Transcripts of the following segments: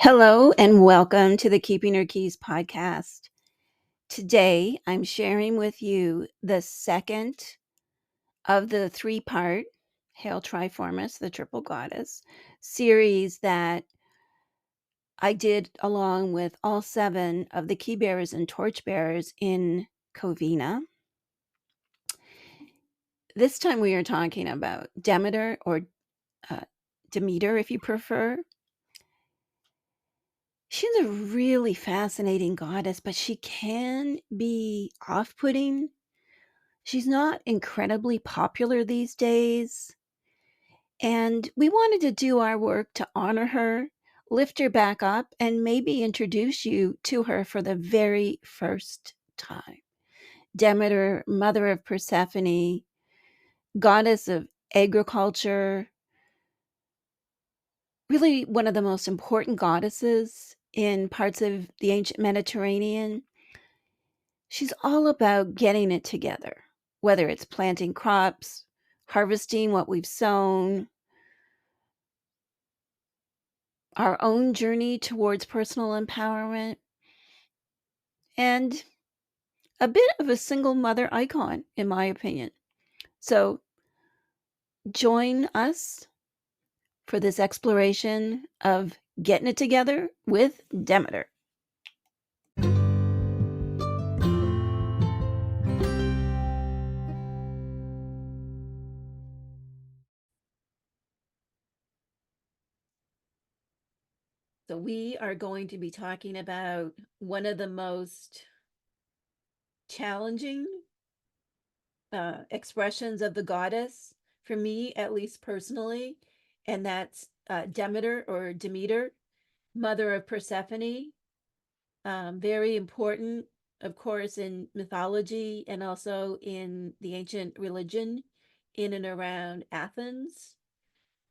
Hello and welcome to the Keeping Her Keys podcast. Today I'm sharing with you the second of the three-part Hail Triformis, the Triple Goddess series that I did along with all 7 of the key bearers and torch bearers in Covina. This time we are talking about Demeter or Demeter if you prefer. She's a really fascinating goddess, but she can be off-putting. She's not incredibly popular these days, and we wanted to do our work to honor her, lift her back up, and maybe introduce you to her for the very first time. Demeter, mother of Persephone, goddess of agriculture, really one of the most important goddesses in parts of the ancient Mediterranean. She's all about getting it together, whether it's planting crops, harvesting what we've sown, our own journey towards personal empowerment, and a bit of a single mother icon, in my opinion. So join us for this exploration of getting it together with Demeter. So we are going to be talking about one of the most challenging expressions of the goddess, for me, at least personally, and that's Demeter or Demeter, mother of Persephone. Very important, of course, in mythology and also in the ancient religion in and around Athens,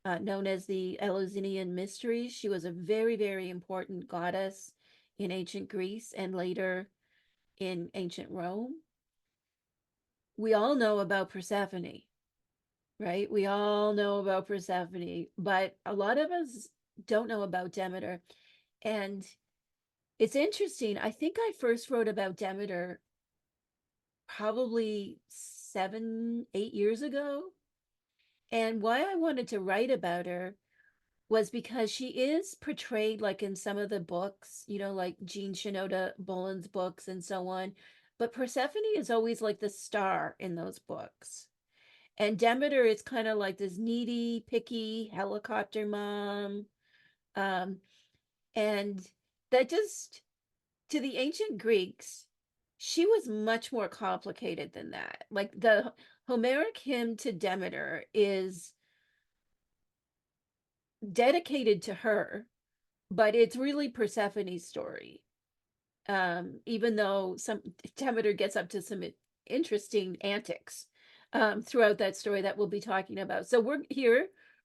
known as the Eleusinian Mysteries. She was a very, very important goddess in ancient Greece and later in ancient Rome. We all know about Persephone, right? We all know about Persephone, but a lot of us don't know about Demeter. And it's interesting. I think I first wrote about Demeter probably 7, 8 years ago. And why I wanted to write about her was because she is portrayed like in some of the books, like Jean Shinoda Bolen's books and so on. But Persephone is always like the star in those books. And Demeter is kind of like this needy, picky helicopter mom. Um, and that just, to the ancient Greeks, she was much more complicated than that. Like the Homeric hymn to Demeter is dedicated to her, but it's really Persephone's story. Even though some Demeter gets up to some interesting antics throughout that story that we'll be talking about. So we're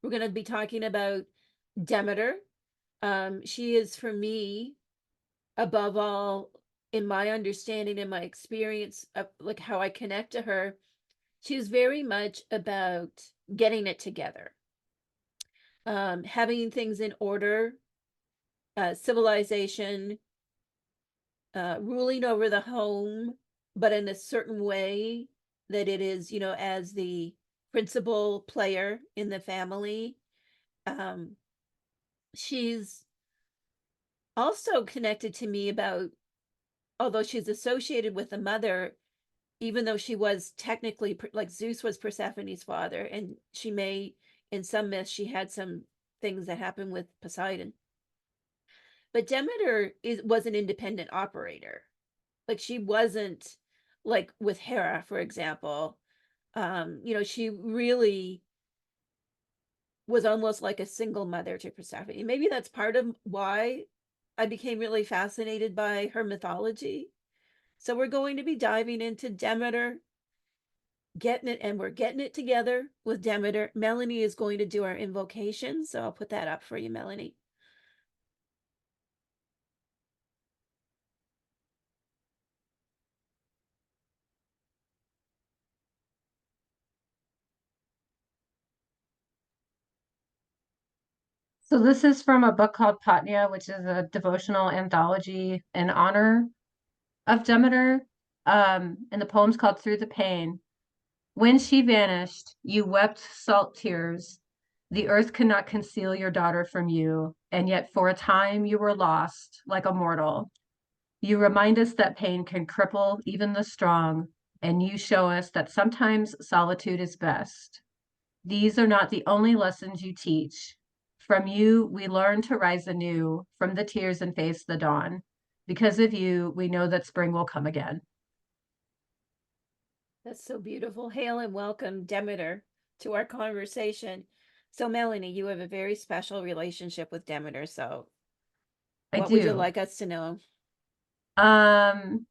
going to be talking about Demeter. She is, for me, above all, in my understanding and my experience of like how I connect to her, she's very much about getting it together, having things in order, civilization, ruling over the home, but in a certain way that it is, as the principal player in the family. Um, she's also connected to me about, although she's associated with the mother, even though she was technically like Zeus was Persephone's father, and she may, in some myths, she had some things that happened with Poseidon. But Demeter was an independent operator. Like she wasn't like with Hera, for example. She really was almost like a single mother to Persephone. Maybe that's part of why I became really fascinated by her mythology. So we're going to be diving into Demeter, we're getting it together with Demeter. Melanie is going to do our invocation, so I'll put that up for you, Melanie. So this is from a book called Patnia, which is a devotional anthology in honor of Demeter. And the poem's called Through the Pain. When she vanished, you wept salt tears. The earth could not conceal your daughter from you, and yet for a time you were lost, like a mortal. You remind us that pain can cripple even the strong, and you show us that sometimes solitude is best. These are not the only lessons you teach. From you, we learn to rise anew from the tears and face the dawn. Because of you, we know that spring will come again. That's so beautiful. Hail and welcome, Demeter, to our conversation. So, Melanie, you have a very special relationship with Demeter. So, I what would you do. like us to know? Um,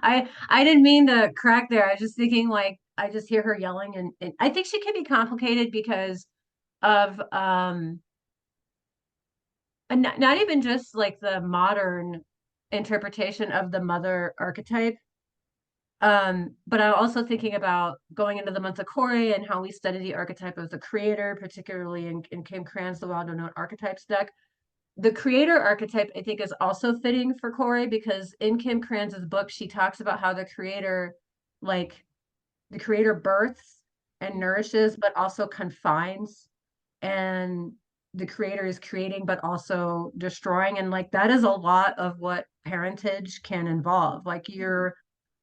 I didn't mean to crack there. I was just thinking like I just hear her yelling and I think she can be complicated because of and not even just like the modern interpretation of the mother archetype. But I'm also thinking about going into the month of Kore and how we study the archetype of the creator, particularly in Kim Cran's The Wild Unknown Archetypes deck. The creator archetype, I think, is also fitting for Corey because in Kim Kranz's book, she talks about how like the creator births and nourishes, but also confines, and the creator is creating, but also destroying. And like that is a lot of what parentage can involve. Like Mhm. you're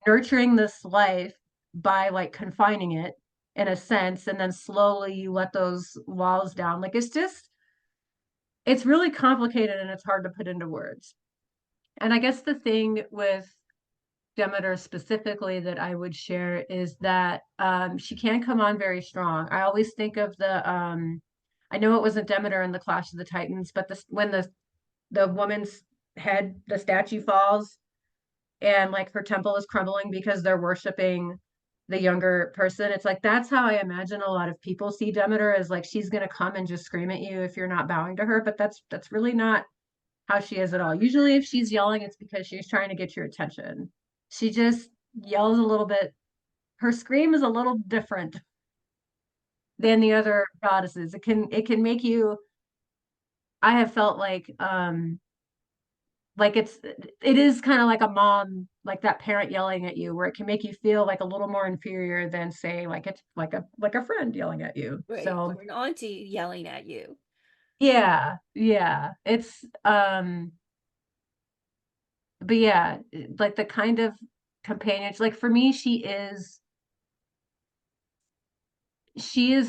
nurturing this life by like confining it in a sense, and then slowly you let those walls down. Like it's really complicated and it's hard to put into words. And I guess the thing with Demeter specifically that I would share is that she can come on very strong. I always think of I know it wasn't Demeter in the Clash of the Titans, but when the woman's head, the statue falls, and like her temple is crumbling because they're worshiping the younger person. It's like that's how I imagine a lot of people see Demeter, as like she's gonna come and just scream at you if you're not bowing to her, but that's really not how she is at all. Usually, if she's yelling, it's because she's trying to get your attention. She just yells a little bit. Her scream is a little different than the other goddesses. It can make you. I have felt like it is kind of like a mom, like that parent yelling at you, where it can make you feel like a little more inferior than say like it's like a friend yelling at you. Right. So Or an auntie yelling at you. yeah, yeah, it's but yeah, like the kind of companionship. Like for me, she is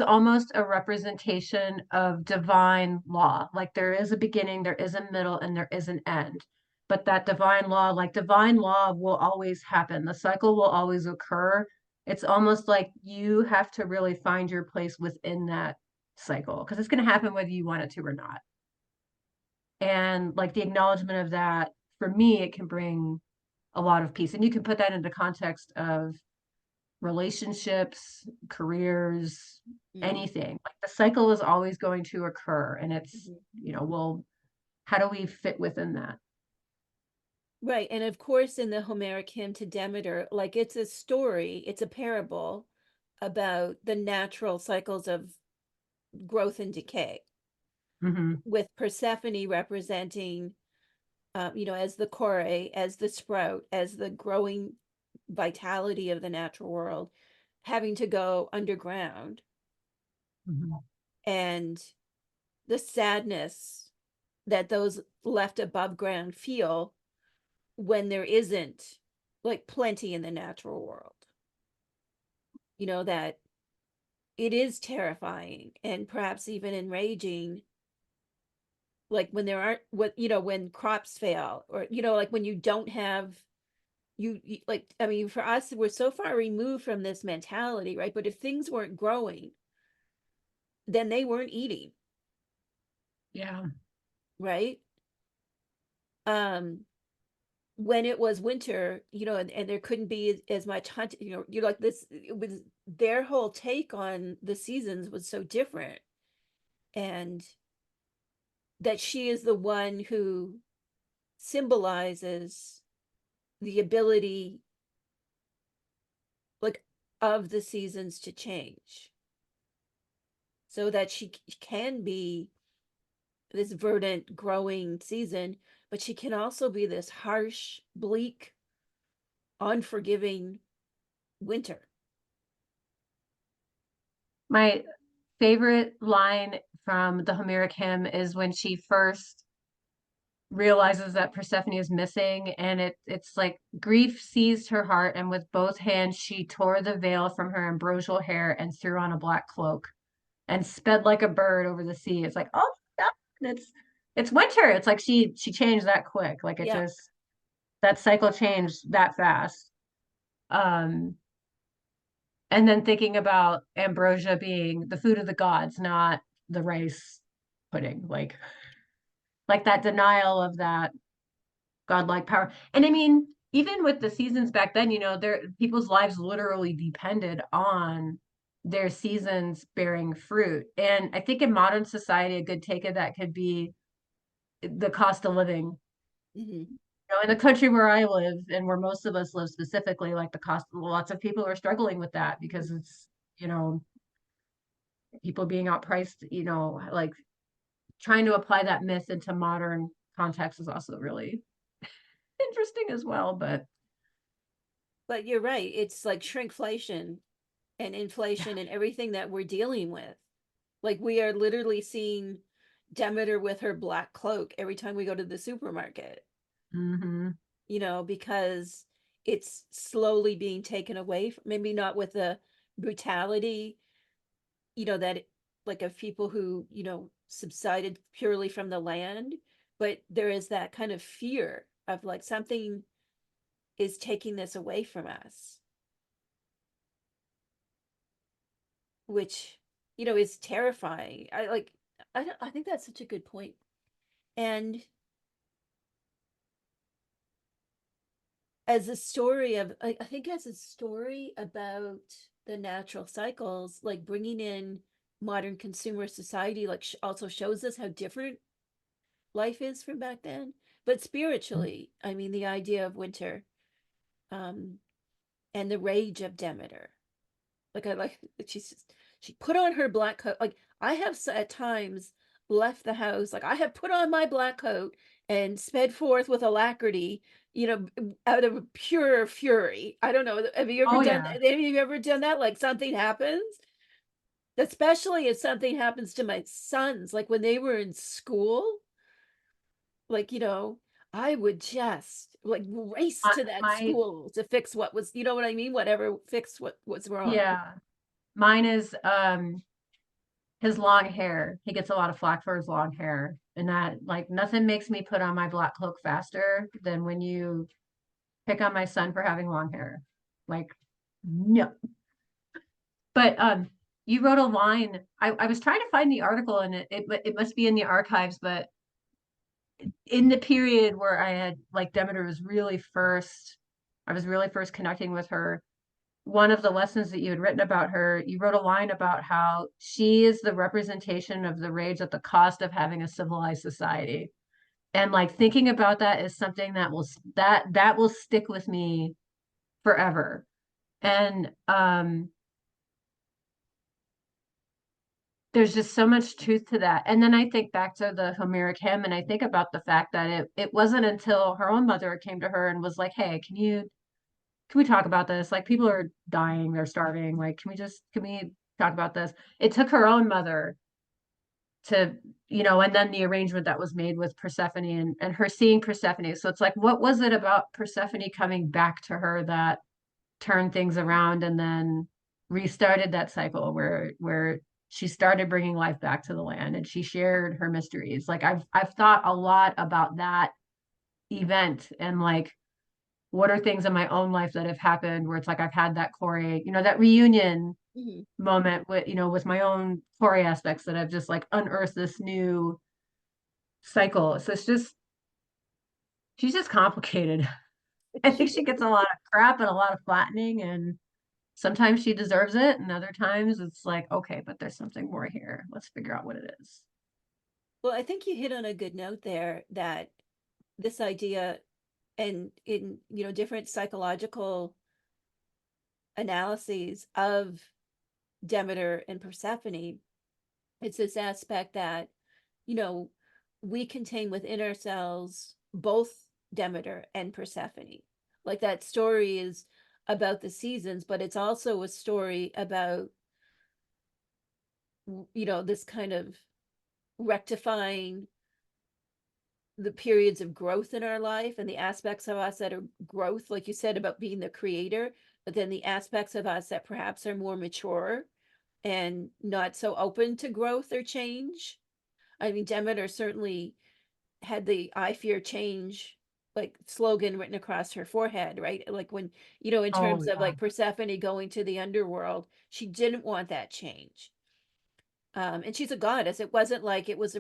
almost a representation of divine law. Like there is a beginning, there is a middle, and there is an end. But that divine law, like divine law will always happen. The cycle will always occur. It's almost like you have to really find your place within that cycle because it's going to happen whether you want it to or not. And like the acknowledgement of that, for me, it can bring a lot of peace. And you can put that into context of relationships, careers, Mm. anything. Like the cycle is always going to occur. And it's, Mhm. well, how do we fit within that? Right. And of course, in the Homeric hymn to Demeter, like it's a story, it's a parable about the natural cycles of growth and decay, Mm-hmm. with Persephone representing, as the core, as the sprout, as the growing vitality of the natural world, having to go underground, Mm-hmm. and the sadness that those left above ground feel when there isn't like plenty in the natural world. That it is terrifying and perhaps even enraging, like when there aren't when crops fail, or like when you don't have like, I mean, for us, we're so far removed from this mentality, right? But if things weren't growing, then they weren't eating, Yeah. right? um when it was winter, and there couldn't be as much hunt, you're like this, it was their whole take on the seasons was so different. And that she is the one who symbolizes the ability, like, of the seasons to change. so that she can be this verdant growing season, but she can also be this harsh, bleak, unforgiving winter. My favorite line from the Homeric hymn is when she first realizes that Persephone is missing, and it's like grief seized her heart, and with both hands she tore the veil from her ambrosial hair and threw on a black cloak and sped like a bird over the sea. It's like, oh, it's winter. It's like she changed that quick. Like it Yep. just, that cycle changed that fast. Um, and then thinking about ambrosia being the food of the gods, not the rice pudding, like that denial of that godlike power. And I mean, even with the seasons back then, their people's lives literally depended on their seasons bearing fruit. And I think in modern society, a good take of that could be the cost of living. Mm-hmm. In the country where I live and where most of us live specifically, like the cost, lots of people are struggling with that because it's, you know, people being outpriced, like trying to apply that myth into modern context is also really interesting as well. But But you're right. It's like shrinkflation and yeah. inflation and everything that we're dealing with. Like we are literally seeing Demeter with her black cloak every time we go to the supermarket, Hmm. because it's slowly being taken away from, maybe not with the brutality, that like of people who, subsided purely from the land, but there is that kind of fear of like something is taking this away from us, which, is terrifying. I think that's such a good point. And as a story of, I think as a story about the natural cycles, like bringing in modern consumer society, like also shows us how different life is from back then. But spiritually, I mean, the idea of winter, um, and the rage of Demeter. Like I like that she put on her black coat. Like I have at times left the house, like I have put on my black coat and sped forth with alacrity, out of pure fury. I don't know. Have you ever Oh done yeah. that? Have you ever done that? Like something happens, especially if something happens to my sons, like when they were in school, like, I would just like race My, to that my school to fix what was, you know what I mean? Whatever, fix what was wrong. yeah. Mine is his long hair. He gets a lot of flack for his long hair. And that, like, nothing makes me put on my black cloak faster than when you pick on my son for having long hair. Like, no. But you wrote a line. I was trying to find the article, and it must be in the archives, but in the period where I had, like, Demeter was really first, I was really first connecting with her. One of the lessons that you had written about her, you wrote a line about how she is the representation of the rage at the cost of having a civilized society. And like thinking about that is something that will stick with me forever. And there's just so much truth to that. And then I think back to the Homeric hymn, and I think about the fact that it wasn't until her own mother came to her and was like, "Hey, can we talk about this? Like, people are dying, they're starving. Like, can we talk about this?" It took her own mother to, and then the arrangement that was made with Persephone, and her seeing Persephone. So it's like, what was it about Persephone coming back to her that turned things around and then restarted that cycle where she started bringing life back to the land and she shared her mysteries. Like I've thought a lot about that event, and like what are things in my own life that have happened where it's like I've had that core, that reunion Mhm. moment with, with my own core aspects that I've just like unearthed this new cycle. So she's just complicated. I think She she gets a lot of crap and a lot of flattening, and sometimes she deserves it, and other times it's like, okay, but there's something more here. Let's figure out what it is. Well, I think you hit on a good note there, that this idea, and in, different psychological analyses of Demeter and Persephone, It's this aspect that, you know, we contain within ourselves both Demeter and Persephone. Like that story is about the seasons, but it's also a story about, this kind of rectifying the periods of growth in our life and the aspects of us that are growth, like you said, about being the creator, but then the aspects of us that perhaps are more mature and not so open to growth or change. I mean, Demeter certainly had the "I fear change" like slogan written across her forehead, right? Like when, in Oh terms of yeah. like Persephone going to the underworld, she didn't want that change. And she's a goddess. It wasn't like it was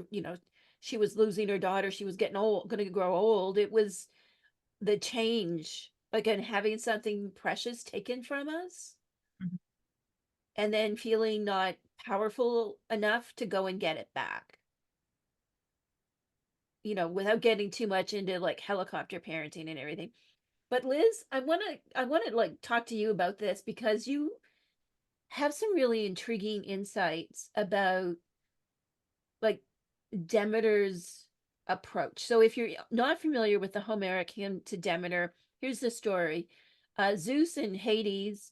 she was losing her daughter, she was getting old, going to grow old. It was the change, again, having something precious taken from us Mhm. and then feeling not powerful enough to go and get it back. Without getting too much into like helicopter parenting and everything. But Liz, I want to like talk to you about this because you have some really intriguing insights about like Demeter's approach. So if you're not familiar with the Homeric hymn to Demeter, here's the story. Zeus and Hades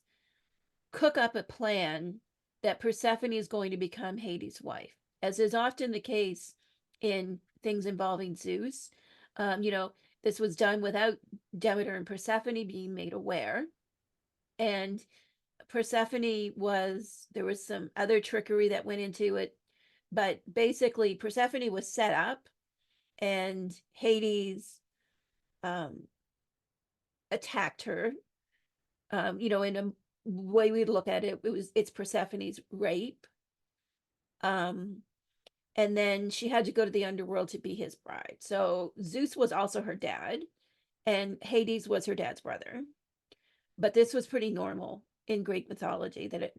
cook up a plan that Persephone is going to become Hades' wife, as is often the case in things involving Zeus. This was done without Demeter and Persephone being made aware. And there was some other trickery that went into it, but basically Persephone was set up and Hades um, attacked her. In a way we'd look at it, it's Persephone's rape. Um, and then she had to go to the underworld to be his bride. So Zeus was also her dad, and Hades was her dad's brother. But this was pretty normal in Greek mythology that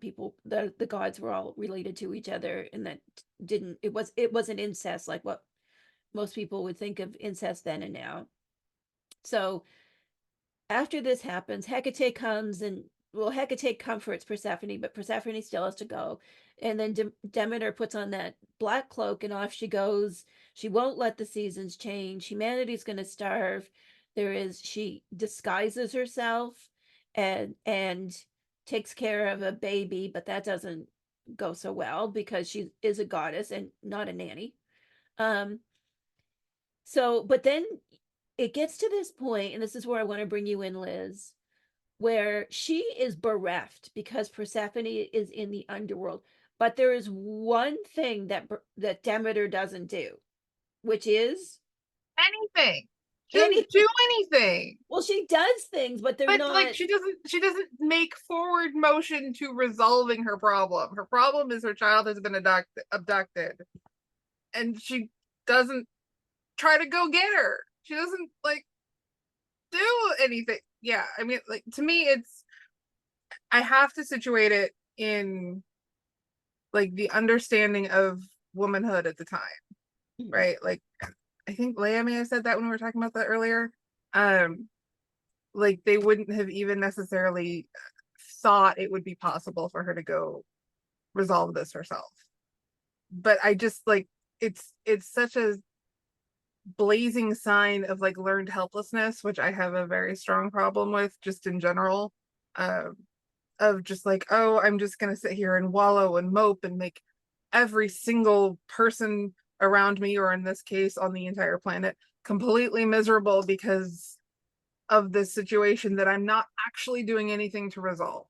the gods were all related to each other, and that didn't it wasn't incest like what most people would think of incest then and now. So after this happens, Hecate comes and Hecate comforts Persephone, but Persephone still has to go. And then Demeter puts on that black cloak and off she goes. She won't let the seasons change. Humanity's going to starve. She disguises herself and takes care of a baby, but that doesn't go so well because she is a goddess and not a nanny. Um, but then it gets to this point, and this is where I want to bring you in, Liz, where she is bereft because Persephone is in the underworld. But there is one thing that Demeter doesn't do, which is Anything. She doesn't anything. do anything. Well, she does things, but they're But not. she doesn't make forward motion to resolving her problem. Her problem is her child has been abducted. And she doesn't try to go get her. She doesn't like do anything. Yeah, I mean, like to me I have to situate it in like the understanding of womanhood at the time, right? Like I think Leia may have said that when we were talking about that earlier. Um, like they wouldn't have even necessarily thought it would be possible for her to go resolve this herself. But I just like it's such a blazing sign of like learned helplessness, which I have a very strong problem with just in general. Um, of just like, oh, I'm just gonna sit here and wallow and mope and make every single person around me, or in this case, on the entire planet, completely miserable because of this situation that I'm not actually doing anything to resolve.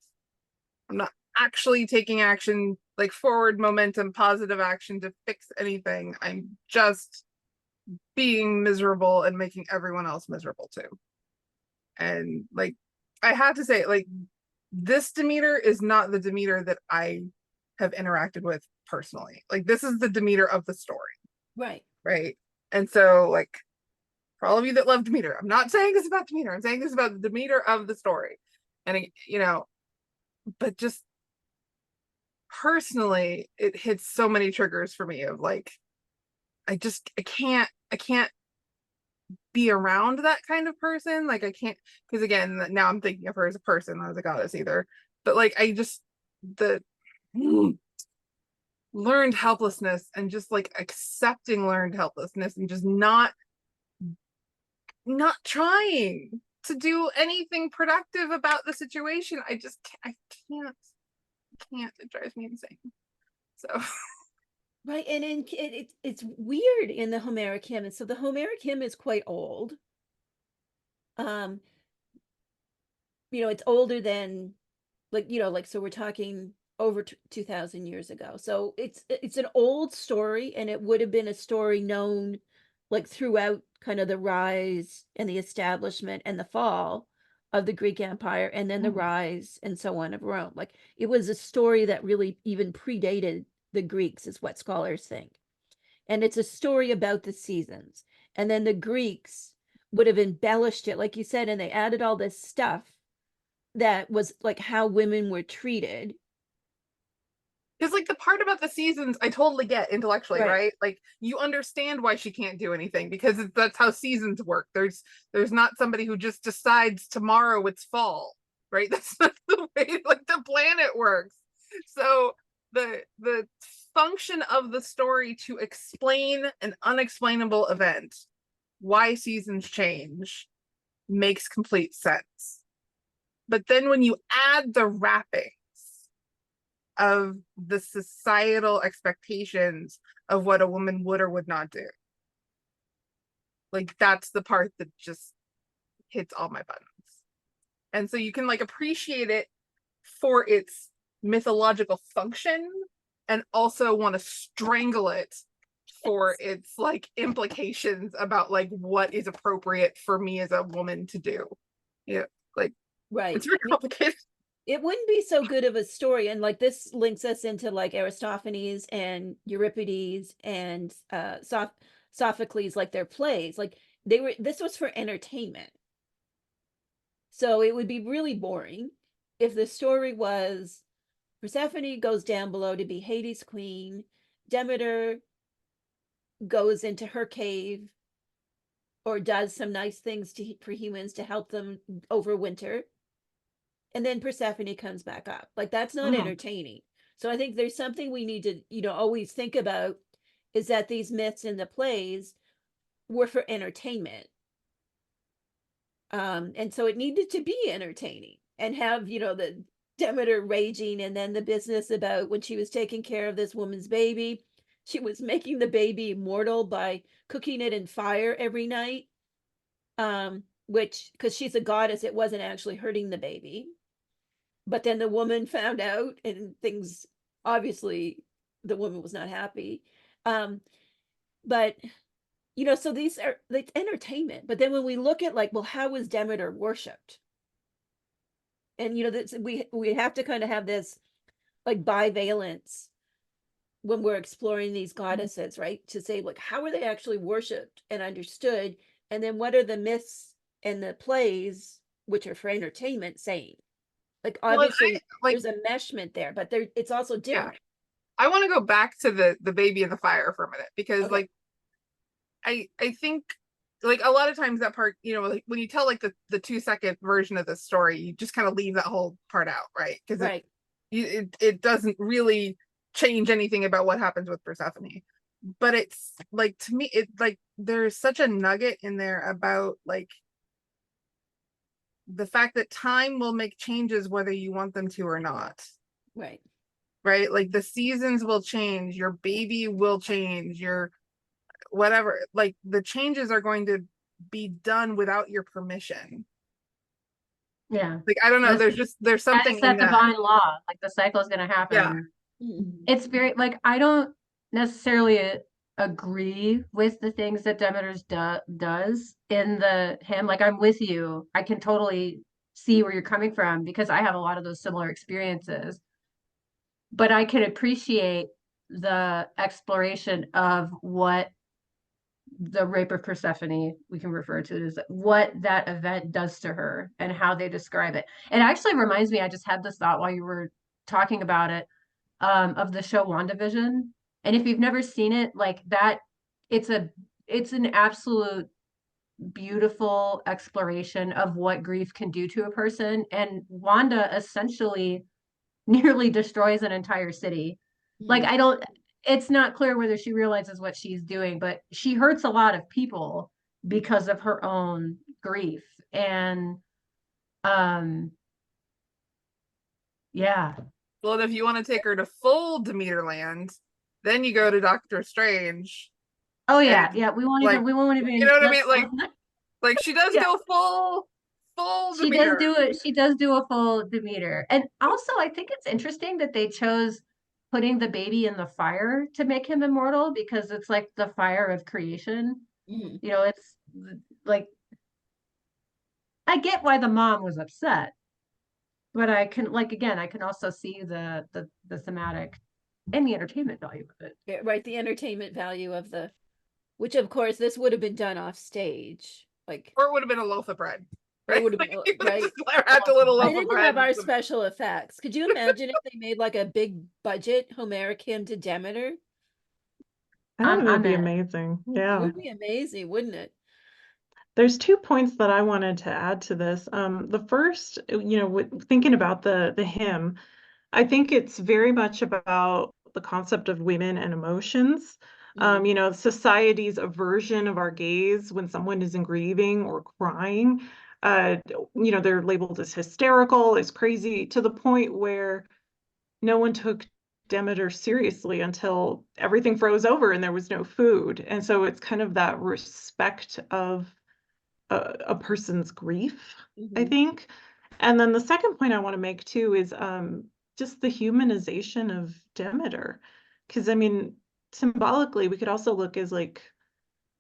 I'm not actually taking action, like forward momentum, positive action to fix anything. I'm just being miserable and making everyone else miserable too. And like, I have to say, like, this Demeter is not the Demeter that I have interacted with personally. Like, this is the Demeter of the story, Right. right? And so, like, for all of you that love Demeter, I'm not saying this about Demeter. I'm saying this about the Demeter of the story. And, but just personally, it hits so many triggers for me of like, I can't be around that kind of person. Like I can't, because again, now I'm thinking of her as a person, not as a goddess either. But like I just the learned helplessness and just like accepting learned helplessness and just not trying to do anything productive about the situation. I can't. It drives me insane. So Right, and it's weird in the Homeric Hymn, and so the Homeric Hymn is quite old. Um, it's older than, like, so we're talking over 2000 years ago. So it's an old story, and it would have been a story known like throughout kind of the rise and the establishment and the fall of the Greek Empire, and then the rise and so on of Rome. Like, it was a story that really even predated the Greeks, is what scholars think. And it's a story about the seasons. And then the Greeks would have embellished it, like you said, and they added all this stuff that was like how women were treated. because like the part about the seasons I totally get intellectually, Right. right? Like you understand why she can't do anything because that's how seasons work. There's not somebody who just decides tomorrow it's fall, right? That's not the way like the planet works. So the function of the story to explain an unexplainable event, why seasons change, makes complete sense. But then when you add the wrappings of the societal expectations of what a woman would or would not do, like that's the part that just hits all my buttons. And so you can like appreciate it for its mythological function and also want to strangle it for its like implications about like what is appropriate for me as a woman to do. Yeah, like Right. it's very complicated. It wouldn't be so good of a story, and like this links us into like Aristophanes and Euripides and Sophocles, like their plays. Like this was for entertainment. So it would be really boring if the story was Persephone goes down below to be Hades' queen, Demeter goes into her cave or does some nice things for humans to help them overwinter, and then Persephone comes back up. Like, that's not entertaining. So I think there's something we need to, always think about, is that these myths in the plays were for entertainment. And so it needed to be entertaining and have, the Demeter raging, and then the business about when she was taking care of this woman's baby, she was making the baby immortal by cooking it in fire every night. Which, because she's a goddess, it wasn't actually hurting the baby. But then the woman found out, and things, obviously the woman was not happy. But so these are like entertainment. But then when we look at like, well, how was Demeter worshipped? And we have to kind of have this like bivalence when we're exploring these goddesses, right? To say, like, how are they actually worshipped and understood? And then what are the myths and the plays, which are for entertainment, saying? Like, obviously, there's a meshment there, but it's also different. I want to go back to the baby in the fire for a minute, because like I think like a lot of times that part, like when you tell like the 2-second version of the story, you just kind of leave that whole part out, right? Because it doesn't really change anything about what happens with Persephone. But it's like, to me, it like there's such a nugget in there about like the fact that time will make changes whether you want them to or not. Right. Like the seasons will change, your baby will change, your whatever, like the changes are going to be done without your permission. Yeah. Like, I don't know, there's something in that divine law, like the cycle is going to happen. Yeah. It's very like, I don't necessarily agree with the things that Demeter's does in the hymn. Like, I'm with you. I can totally see where you're coming from, because I have a lot of those similar experiences. But I can appreciate the exploration of what the rape of Persephone, we can refer to it as, what that event does to her and how they describe it. It actually reminds me, I just had this thought while you were talking about it, of the show WandaVision. And if you've never seen it, like that, it's an absolute beautiful exploration of what grief can do to a person. And Wanda essentially nearly destroys an entire city. Like, it's not clear whether she realizes what she's doing, but she hurts a lot of people because of her own grief. And yeah. Well, if you want to take her to full Demeter land, then you go to Doctor Strange. Oh yeah, And yeah. like, We won't even you know what I mean? let's Like she does yeah. go full She does Demeter. do it. She does do a full Demeter. And also I think it's interesting that they chose putting the baby in the fire to make him immortal, because it's like the fire of creation. Mhm. You know, it's like, I get why the mom was upset, but I can, like, again, I can also see the thematic and the entertainment value of it. Yeah, right, the entertainment value of the, which of course this would have been done off stage. Like, Or it would have been a loaf of bread. or it Right? would have Like, been, you would right. just wrapped a little They loaf of didn't bread have in our some. special effects. Could you imagine if they made like a big budget Homeric hymn to Demeter? I think that'd I'm be in. amazing. It Yeah. would be amazing, wouldn't it? There's 2 points that I wanted to add to this. The first, thinking about the hymn, I think it's very much about the concept of women and emotions. Society's aversion of our gaze when someone is in grieving or crying. They're labeled as hysterical, as crazy, to the point where no one took Demeter seriously until everything froze over and there was no food. And so it's kind of that respect of a person's grief, I Mhm. think. And then the second point I want to make too is just the humanization of Demeter. Because I mean, symbolically, we could also look as like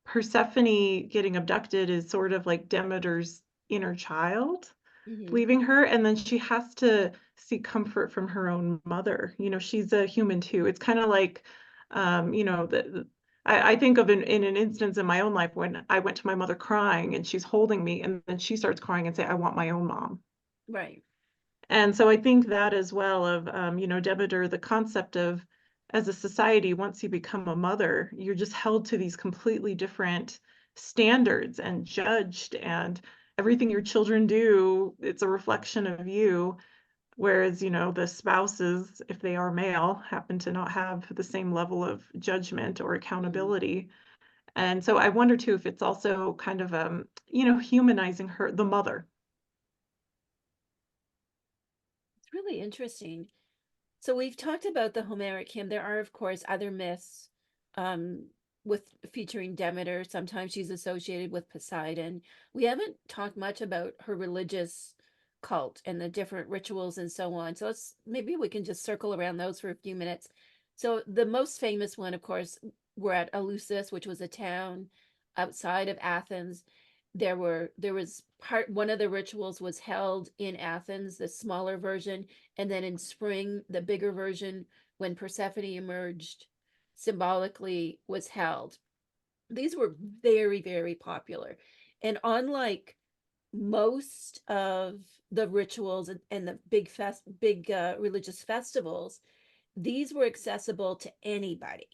Persephone getting abducted is sort of like Demeter's inner child Mhm. leaving her, and then she has to seek comfort from her own mother. She's a human too. It's kind of like, I think of in an instance in my own life when I went to my mother crying and she's holding me, and then she starts crying and say, I want my own mom. Right. And so I think that as well of, Demeter, the concept of, as a society, once you become a mother, you're just held to these completely different standards and judged, and everything your children do, it's a reflection of you. Whereas, the spouses, if they are male, happen to not have the same level of judgment or accountability. And so I wonder too if it's also kind of, humanizing the mother. It's really interesting. So we've talked about the Homeric hymn. There are, of course, other myths um, with featuring Demeter. Sometimes she's associated with Poseidon. We haven't talked much about her religious cult and the different rituals and so on. So maybe we can just circle around those for a few minutes. So the most famous one, of course, we're at Eleusis, which was a town outside of Athens. There was one of the rituals was held in Athens, the smaller version, and then in spring, the bigger version, when Persephone emerged symbolically, was held. These were very, very popular. And unlike most of the rituals and the big religious festivals, these were accessible to anybody.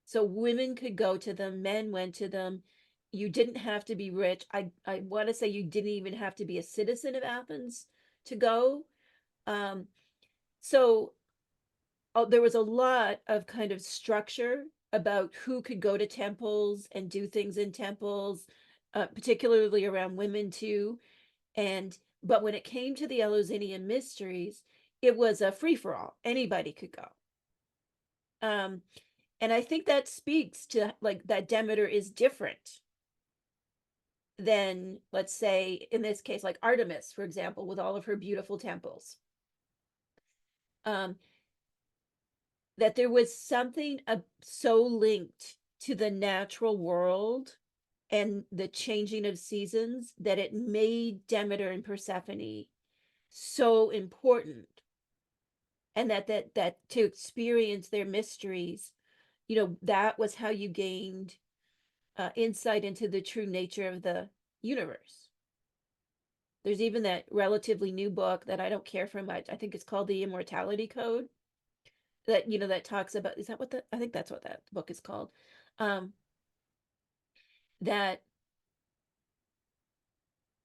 So women could go to them, men went to them. You didn't have to be rich. I want to say you didn't even have to be a citizen of Athens to go. Um, so there was a lot of kind of structure about who could go to temples and do things in temples, particularly around women too. But when it came to the Eleusinian mysteries, it was a free for all. Anybody could go. Um, and I think that speaks to like that Demeter is different than, let's say, in this case, like Artemis, for example, with all of her beautiful temples. Um, that there was something so linked to the natural world and the changing of seasons that it made Demeter and Persephone so important, and that to experience their mysteries, that was how you gained insight into the true nature of the universe. There's even that relatively new book that I don't care for much. I think it's called The Immortality Code, that talks about, is that what I think that's what that book is called. um that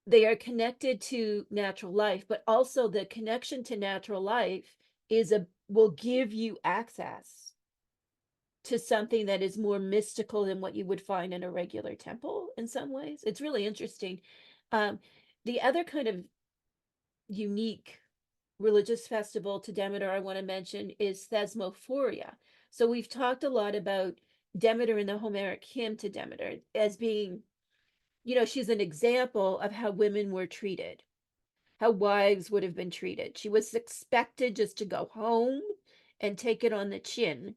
they are connected to natural life, but also the connection to natural life will give you access to something that is more mystical than what you would find in a regular temple in some ways. It's really interesting. The other kind of unique religious festival to Demeter I want to mention is Thesmophoria. So we've talked a lot about Demeter in the Homeric hymn to Demeter as being, she's an example of how women were treated, how wives would have been treated. She was expected just to go home and take it on the chin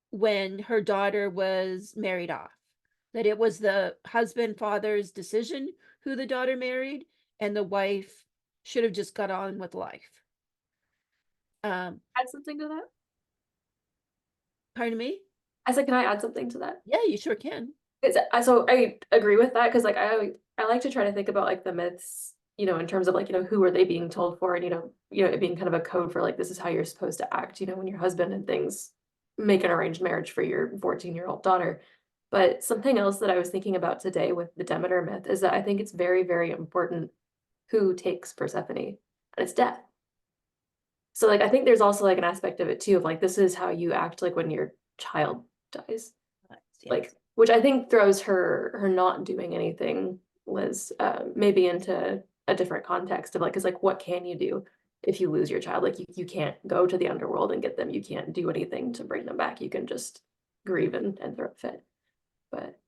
when her daughter was married off. That it was the husband, father's decision who the daughter married, and the wife should have just got on with life. Add something to that? Pardon me? I said, can I add something to that? Yeah, you sure can. So I agree with that, because like I like to try to think about like the myths, in terms of like, who are they being told for, and it being kind of a code for like, this is how you're supposed to act, when your husband and things make an arranged marriage for your 14-year-old daughter. But something else that I was thinking about today with the Demeter myth is that I think it's very, very important who takes Persephone, and it's death. So like I think there's also like an aspect of it too, of like, this is how you act like when your child dies. Yes. Like, which I think throws her not doing anything, Liz, maybe into a different context of like, because like, what can you do if you lose your child? Like you can't go to the underworld and get them. You can't do anything to bring them back. You can just grieve and throw a fit. But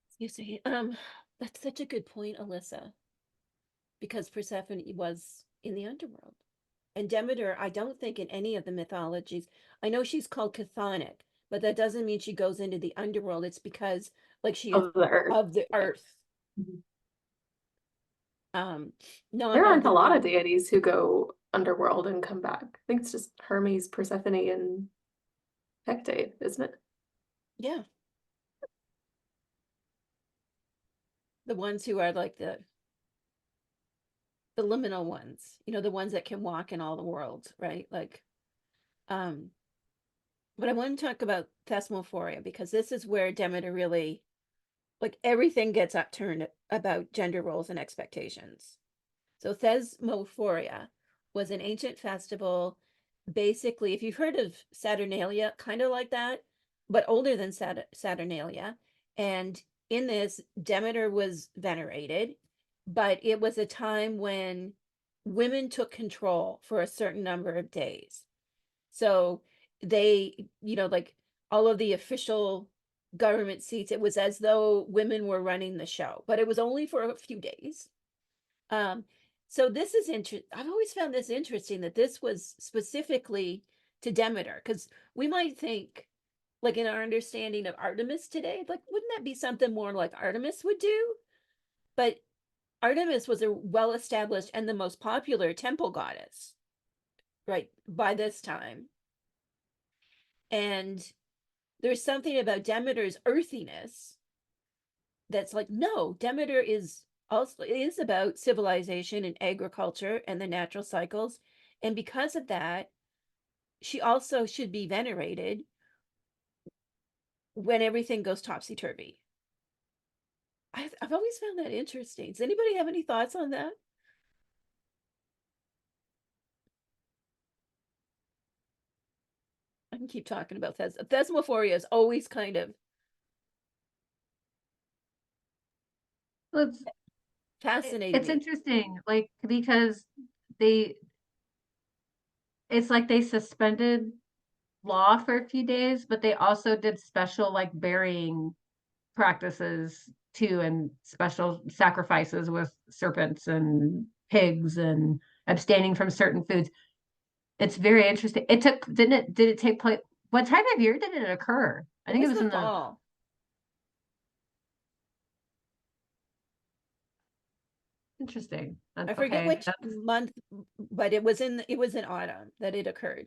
Excuse me. That's such a good point, Alyssa. Because Persephone was in the underworld. And Demeter, I don't think in any of the mythologies, I know she's called chthonic, but that doesn't mean she goes into the underworld. It's because like she is of the earth. of the earth. Mhm. Not There of aren't the a lot of moon. deities who go underworld and come back. I think it's just Hermes, Persephone, and Hecate, isn't it? Yeah. The ones who are like the liminal ones, the ones that can walk in all the worlds, right? Like, but I want to talk about Thesmophoria because this is where Demeter really, like, everything gets upturned about gender roles and expectations. So Thesmophoria was an ancient festival. Basically, if you've heard of Saturnalia, kind of like that, but older than Saturnalia. And in this, Demeter was venerated, but it was a time when women took control for a certain number of days. So they, like all of the official government seats, it was as though women were running the show, but it was only for a few days. So this is interesting. I've always found this interesting that this was specifically to Demeter, because we might think, like in our understanding of Artemis today, like wouldn't that be something more like Artemis would do? But Artemis was a well-established and the most popular temple goddess, right, by this time. And there's something about Demeter's earthiness that's like, no, Demeter is about civilization and agriculture and the natural cycles. And because of that, she also should be venerated when everything goes topsy-turvy. I've always found that interesting. Does anybody have any thoughts on that? I can keep talking about Thesmophoria is always kind of It's fascinating it's me. interesting, like because they it's like they suspended law for a few days, but they also did special like burying practices too, and special sacrifices with serpents and pigs and abstaining from certain foods. It's very interesting. It took, did it take place? What time of year did it occur? I It think it was was the in the, fall. interesting. I forget Okay. which month, but it was in autumn that it occurred.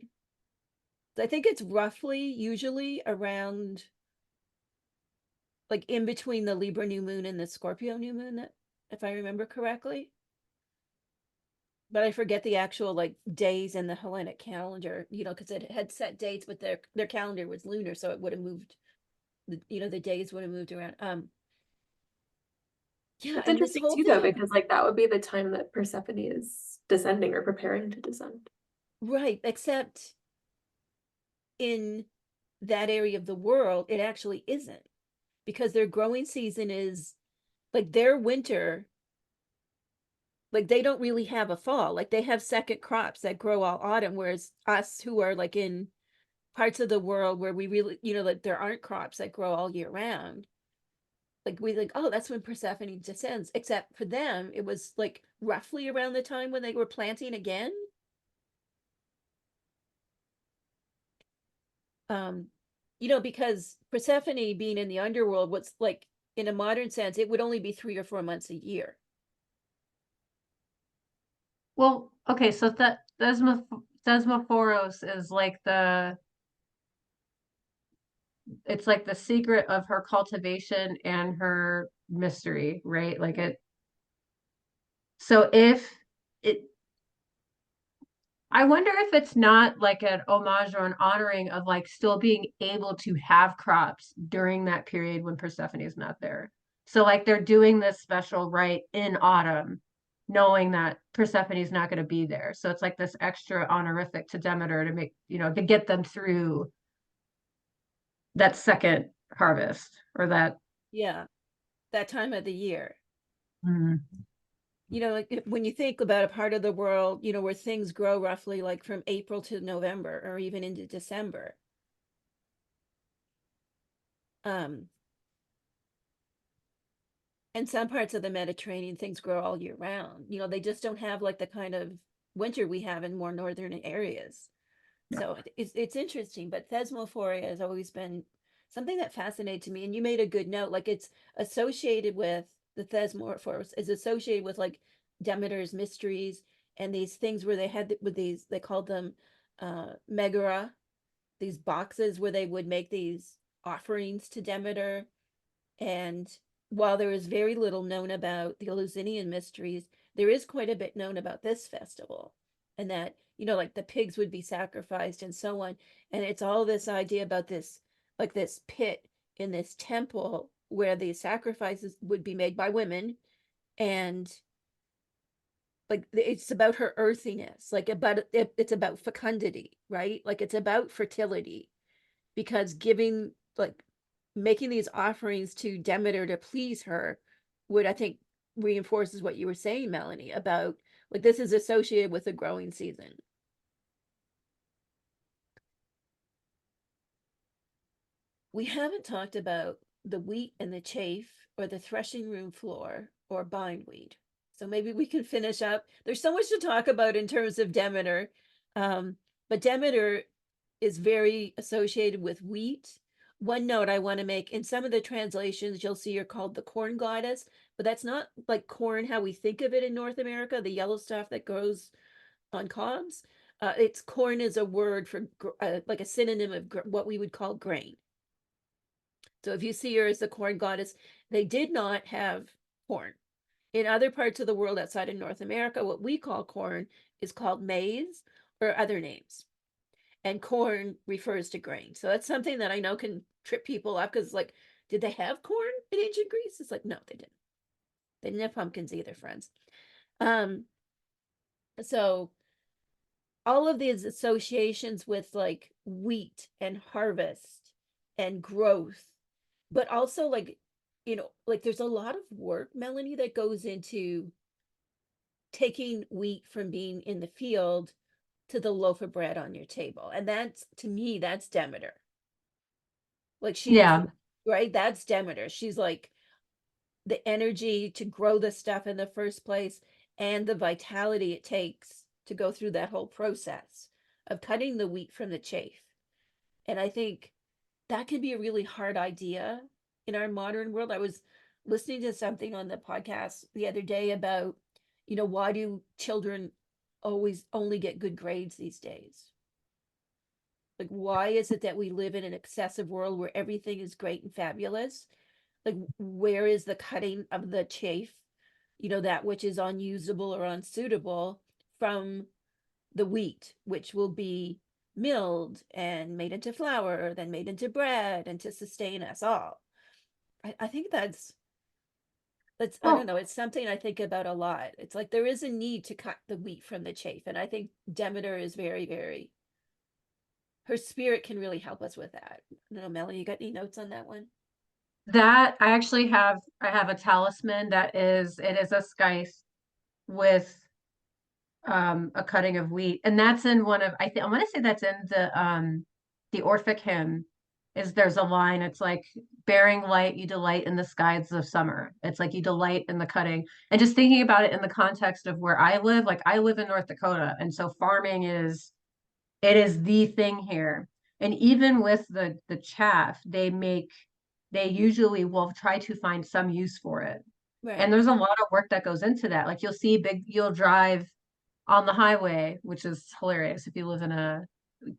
I think it's roughly usually around like in between the Libra new moon and the Scorpio new moon, if I remember correctly. But I forget the actual like days in the Hellenic calendar, because it had set dates, but their calendar was lunar, so it would have moved. The days would have moved around. Yeah, It's and this interesting whole too, though, thing, because like that would be the time that Persephone is descending or preparing to descend. right? Except in that area of the world, it actually isn't, because their growing season is like their winter. Like they don't really have a fall. Like they have second crops that grow all autumn, whereas us who are like in parts of the world where we really, like there aren't crops that grow all year round. Like we think, oh, that's when Persephone descends. Except for them, it was like roughly around the time when they were planting again. Um, because Persephone being in the underworld, what's like in a modern sense, it would only be 3 or 4 months a year. Well, okay, so that Thesmophoros is like it's like the secret of her cultivation and her mystery, right? Like so if it, I wonder if it's not like an homage or an honoring of like still being able to have crops during that period when Persephone is not there. So like they're doing this special rite in autumn, knowing that Persephone is not going to be there. So it's like this extra honorific to Demeter to make, to get them through that second harvest or that. Yeah, that time of the year. Mm. Like when you think about a part of the world, where things grow roughly like from April to November or even into December. And some parts of the Mediterranean, things grow all year round. They just don't have like the kind of winter we have in more northern areas. So it's interesting, but thesmophoria has always been something that fascinated me. And you made a good note, like it's associated with the thesmophoros is associated with like Demeter's mysteries and these things where they had with these, they called them megara, these boxes where they would make these offerings to Demeter. And while there is very little known about the Eleusinian mysteries, there is quite a bit known about this festival, and that, like the pigs would be sacrificed and so on. And it's all this idea about this, like this pit in this temple where the sacrifices would be made by women. And like it's about her earthiness, like it's about fecundity, right? Like it's about fertility, because giving like making these offerings to Demeter to please her would, I think, reinforces what you were saying, Melanie, about like this is associated with the growing season. We haven't talked about the wheat and the chaff, or the threshing room floor, or bindweed. So maybe we can finish up. There's so much to talk about in terms of Demeter. But Demeter is very associated with wheat. One note I want to make, in some of the translations, you'll see you're called the corn goddess, but that's not like corn how we think of it in North America, the yellow stuff that grows on cobs. It's corn is a word for like a synonym of what we would call grain. So if you see her as the corn goddess, they did not have corn. In other parts of the world outside of North America, what we call corn is called maize or other names. And corn refers to grain. So that's something that I know can trip people up, because like, did they have corn in ancient Greece? It's like, no, they didn't. They didn't have pumpkins either, friends. So all of these associations with like wheat and harvest and growth, but also like, like there's a lot of work, Melanie, that goes into taking wheat from being in the field to the loaf of bread on your table. And that's, to me, that's Demeter. Like she's Yeah. right, that's Demeter. She's like the energy to grow the stuff in the first place, and the vitality it takes to go through that whole process of cutting the wheat from the chaff. And I think that could be a really hard idea in our modern world. I was listening to something on the podcast the other day about, why do children always only get good grades these days? Like, why is it that we live in an excessive world where everything is great and fabulous? Like, where is the cutting of the chaff, that which is unusable or unsuitable, from the wheat, which will be milled and made into flour, then made into bread, and to sustain us all? I think that's, I don't Well, know, it's something I think about a lot. It's like there is a need to cut the wheat from the chaff. And I think Demeter is very, very her spirit can really help us with that. I don't know, Melanie, you got any notes on that one? That I actually have, I have a talisman that it is a scythe with a cutting of wheat, and that's in one of, I want to say that's in the Orphic Hymn. Is there's a line, it's like, bearing light, you delight in the skies of summer. It's like you delight in the cutting. And just thinking about it in the context of where I live, like I live in North Dakota, and so farming is, it is the thing here. And even with the chaff, they usually will try to find some use for it. And Right. there's a lot of work that goes into that. Like you'll drive on the highway, which is hilarious if you live in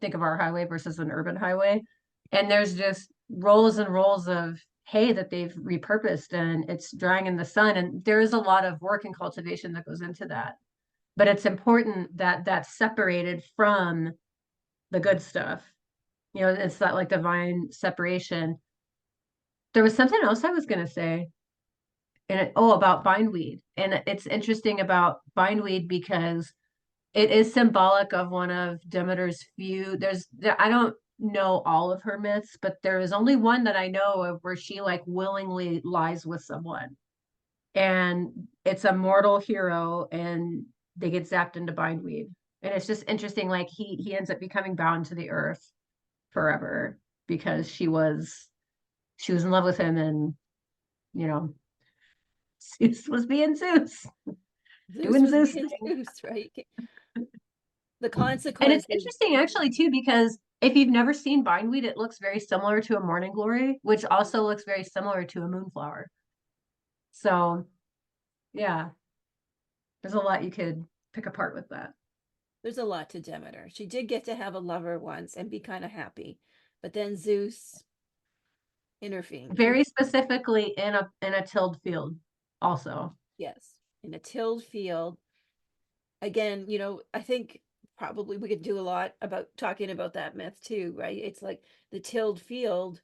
think of our highway versus an urban highway. And there's just rolls and rolls of hay that they've repurposed, and it's drying in the sun. And there is a lot of work and cultivation that goes into that. But it's important that that's separated from the good stuff. You know, it's that like divine separation. There was something else I was going to say, about bindweed. And it's interesting about bindweed because it is symbolic of one of Demeter's few. I don't know all of her myths, but there is only one that I know of where she like willingly lies with someone. And it's a mortal hero, and they get zapped into bindweed. And it's just interesting, like he ends up becoming bound to the earth forever because she was in love with him, and you know, Zeus was being Zeus, Zeus doing was Zeus being thing. Zeus, right? The And it's consequences. interesting actually too, because if you've never seen bindweed, it looks very similar to a morning glory, which also looks very similar to a moonflower. So yeah, there's a lot you could pick apart with that. There's a lot to Demeter. She did get to have a lover once and be kind of happy, but then Zeus intervened. Very specifically in a tilled field also. Yes, in a tilled field. Again, I think probably we could do a lot about talking about that myth too, right? It's like the tilled field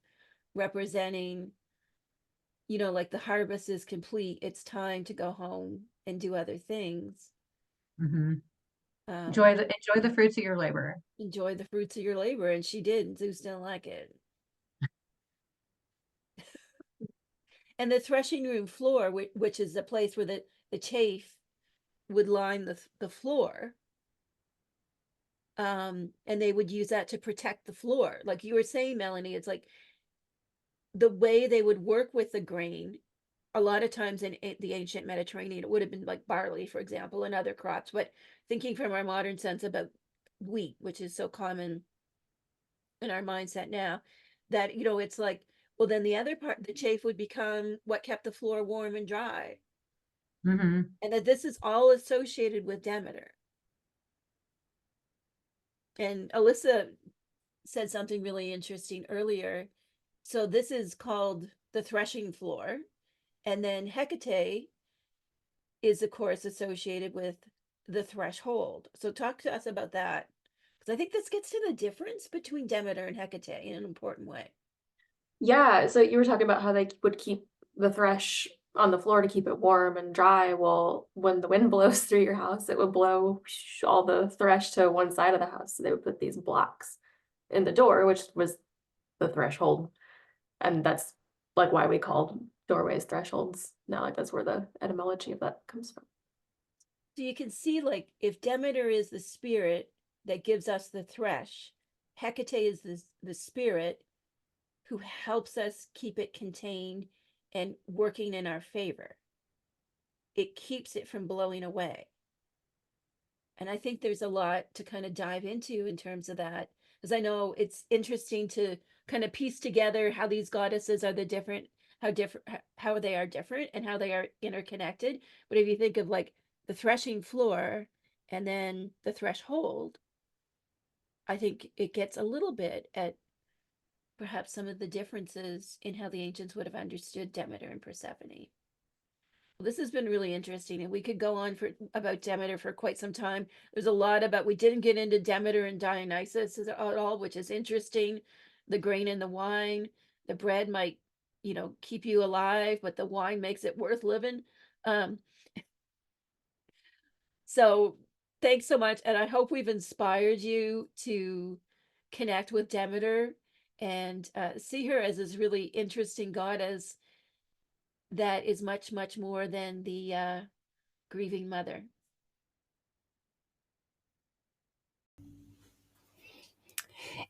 representing, like the harvest is complete. It's time to go home and do other things. Mm-hmm. Um, Enjoy the fruits of your labor. enjoy the fruits of your labor, and she did. And Zeus didn't like it. And the threshing room floor, which is the place where the chaff would line the floor, and they would use that to protect the floor. Like you were saying, Melanie, it's like the way they would work with the grain. A lot of times in the ancient Mediterranean, it would have been like barley, for example, and other crops. But thinking from our modern sense about wheat, which is so common in our mindset now, that it's like, well, then the other part, the chaff, would become what kept the floor warm and dry, Mm-hmm. and that this is all associated with Demeter. And Alyssa said something really interesting earlier. So this is called the threshing floor, and then Hecate is of course associated with the threshold. So talk to us about that, because I think this gets to the difference between Demeter and Hecate in an important way. Yeah, so you were talking about how they would keep the thresh on the floor to keep it warm and dry. Well, when the wind blows through your house, it would blow all the thresh to one side of the house. So they would put these blocks in the door, which was the threshold. And that's like why we called doorways thresholds now. Like that's where the etymology of that comes from. So you can see, like, if Demeter is the spirit that gives us the thresh, Hecate is the spirit who helps us keep it contained and working in our favor. It keeps it from blowing away. And I think there's a lot to kind of dive into in terms of that, because I know it's interesting to kind of piece together how these goddesses are how they are different and how they are interconnected. But if you think of like the threshing floor and then the threshold, I think it gets a little bit at perhaps some of the differences in how the ancients would have understood Demeter and Persephone. This has been really interesting, and we could go on about Demeter for quite some time. There's a lot about, we didn't get into Demeter and Dionysus at all, which is interesting. The grain and the wine, the bread might, keep you alive, but the wine makes it worth living. So thanks so much, and I hope we've inspired you to connect with Demeter and see her as this really interesting goddess that is much, much more than the grieving mother.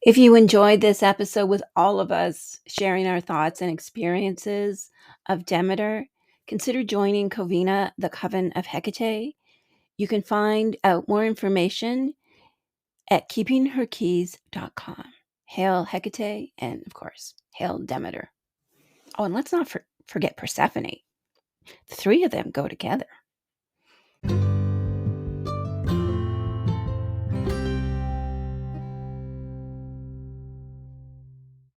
If you enjoyed this episode with all of us sharing our thoughts and experiences of Demeter, consider joining Covina, the Coven of Hecate. You can find out more information at keepingherkeys.com. Hail Hecate, and of course, hail Demeter. Oh, and let's not forget Persephone. The three of them go together.